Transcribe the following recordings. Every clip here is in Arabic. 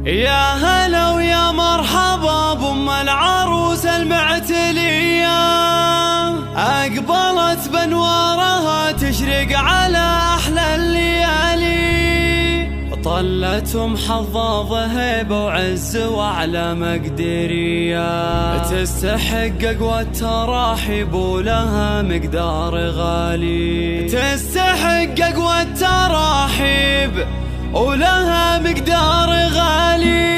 يا هلا ويا مرحبا بأم العروس المعتلية، أقبلت بانوارها تشرق على أحلى الليالي، طلتهم حظاظ هيبة وعز وأعلى مقدرية، تستحق أقوى التراحيب ولها مقدار غالي، تستحق أقوى التراحيب ولها مقدار غالي.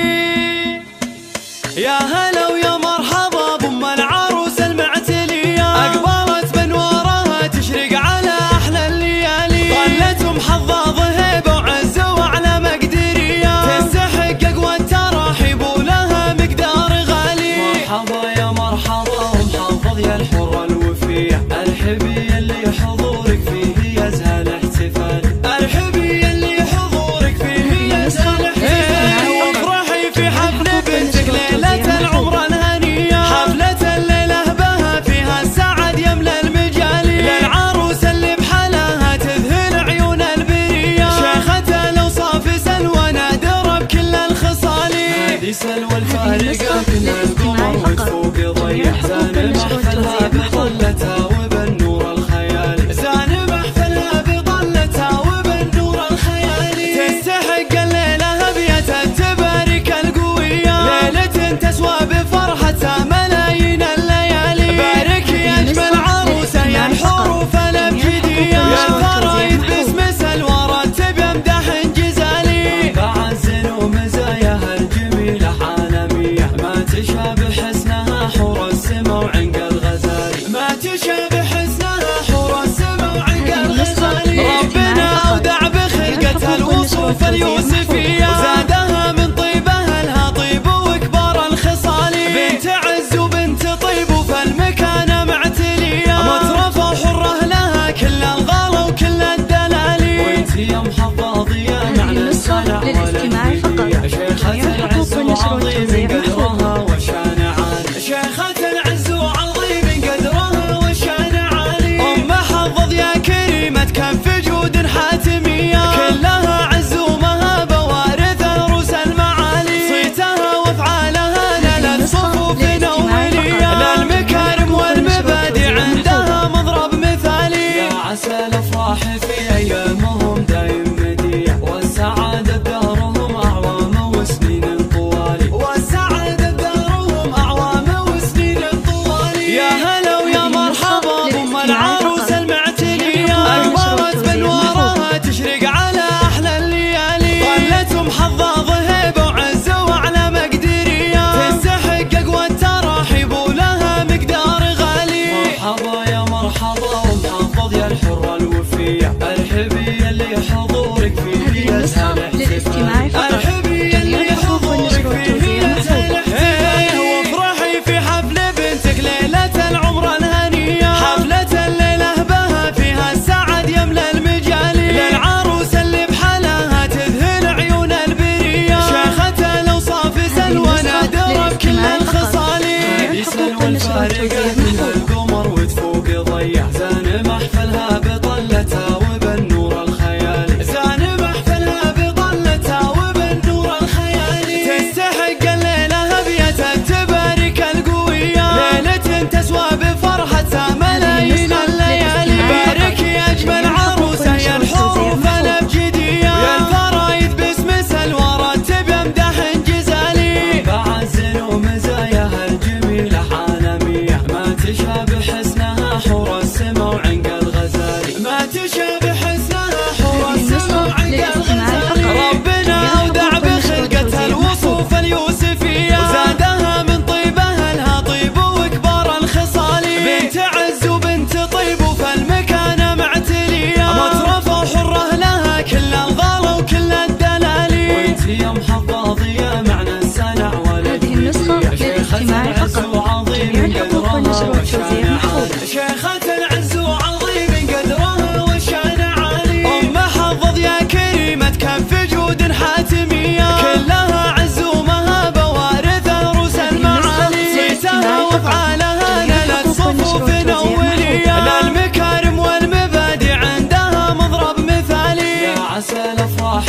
يا هلا ويا مرحبا بأم العروس المعتلية، أقبلت بانوارها تشرق على أحلى الليالي، طلتهم حظاظ هيبة وعز وأعلى مقدرية، تستحق أقوى التراحيب ولها مقدار غالي. مرحبا يا مرحبا ومحافظ يا الحرة الوفية، الحبي اللي حضورك فيه يزهى الاحتفال، الحبي اللي حضورك فيه يزهى الاحتفال، وافرحي في حفل بنتك ليلة العمر الهنية، حفلة الليلة بها فيها السعد يملى المجال، للعروس اللي بحلاها تذهل عيون البرية، شيخة الأوصاف سلوى نادرة بكل الخصال، هذه سلوى الفارقة كل القمر وتفوق ضيح، زان محفلها بطلتها وبالنور الخيالي، زان محفلها بطلتها وبالنور الخيالي، تستحق الليلة هبية التبارك القوية، ليلة تسوى بفرحتها ملايين الليالي، بارك يا أجمل عروسة يا الحروف الأبجدية، يا الفرايد باسم سلوى رتب يمدح جزالي، بعزن ومزاياها الجميلة عالمية، ما تشابه حسنها حور السما وعنق الغزالي، ما تشابه حسنها حور السما وعنق الغزالي، ربنا أودع بخلقتها الوصوف اليوسفية، وزادها من طيبها لها طيب وكبار الخصال، بنت عز وبنت طيب وفالمكانة معتلية، مترفة وحرة لها كل الغلا وكل الدلالي، وانت يا محفظ يا معنى الصنع والهدية، شيخة العز وعظيم قدرها وشان عالي، شيخة العز وعظيم قدرها وشان عالي، أم حظظ يا كريمة كف جود حاتمية، كلها عز ومهابة وارث عروس المعالي، صيتها وافعالها نالت صفوف نورية، للمكارم والمبادئ عندها مضرب مثالي، يا عسى الافراح في ايامهم دايم مدية، والسعادة بدارهم اعوام وسنين طوالي، والسعادة بدارهم اعوام وسنين طوالي. يا هلا ويا مرحبا بأم العروس المعتلية، أقبلت بانوارها تشرق على أحلى الليالي، طلتهم حظاظ هيبة وعز وأعلى مقدرية، تستحق أقوى التراحيب ولها مقدار غالي. مرحبا يا مرحبا ومحافظ يا الحرة الوفية، الحبي اللي حضورك فيه يزهى الاحتفال، الحبي اللي حضورك فيه يزهى الاحتفال، وافرحي في حفل بنتك ليلة العمر الهنية، حفلة الليلة بها فيها السعد يملى المجال، للعروس اللي بحلاها تذهل عيون البرية، شيخة الأوصاف سلوى نادرة بكل الخصال، هذه سلوى الفارقة كل القمر وتفوق ضيح، زان محفلها بطلتها وبالنور الخيالي، زان محفلها بطلتها وبالنور الخيالي، تستحق الليلة هبية التبارك القوية، ليلة تسوى بفرحتها ملايين الليالي، بارك يا أجمل عروسة يا الحروف الأبجدية، يا الفرايد باسم سلوى رتب يمدح جزالي، بعزن ومزاياها الجميلة عالمية، ما تشابه حسنها حور السما وعنق الغزالي، ما تشابه حسنها حور السما وعنق الغزالي، ربنا أودع بخلقتها الوصوف اليوسفية، وزادها من طيبها لها طيب وكبار الخصال، بنت عز وبنت طيب وفالمكانة معتلية، مترفة وحرة لها كل الغلا وكل الدلالي، وانت يا محفظ يا معنى السنع والهدية، شيخة العز وعظيم قدرها وشان عالي، شيخة العز وعظيم قدرها وشان عالي، أم حظظ يا كريمة كف جود حاتمية، كلها عز ومهابة وارث عروس المعالي، صيتها وافعالها نالت صفوف نورية، للمكارم والمبادئ عندها مضرب مثالي، يا عسى الافراح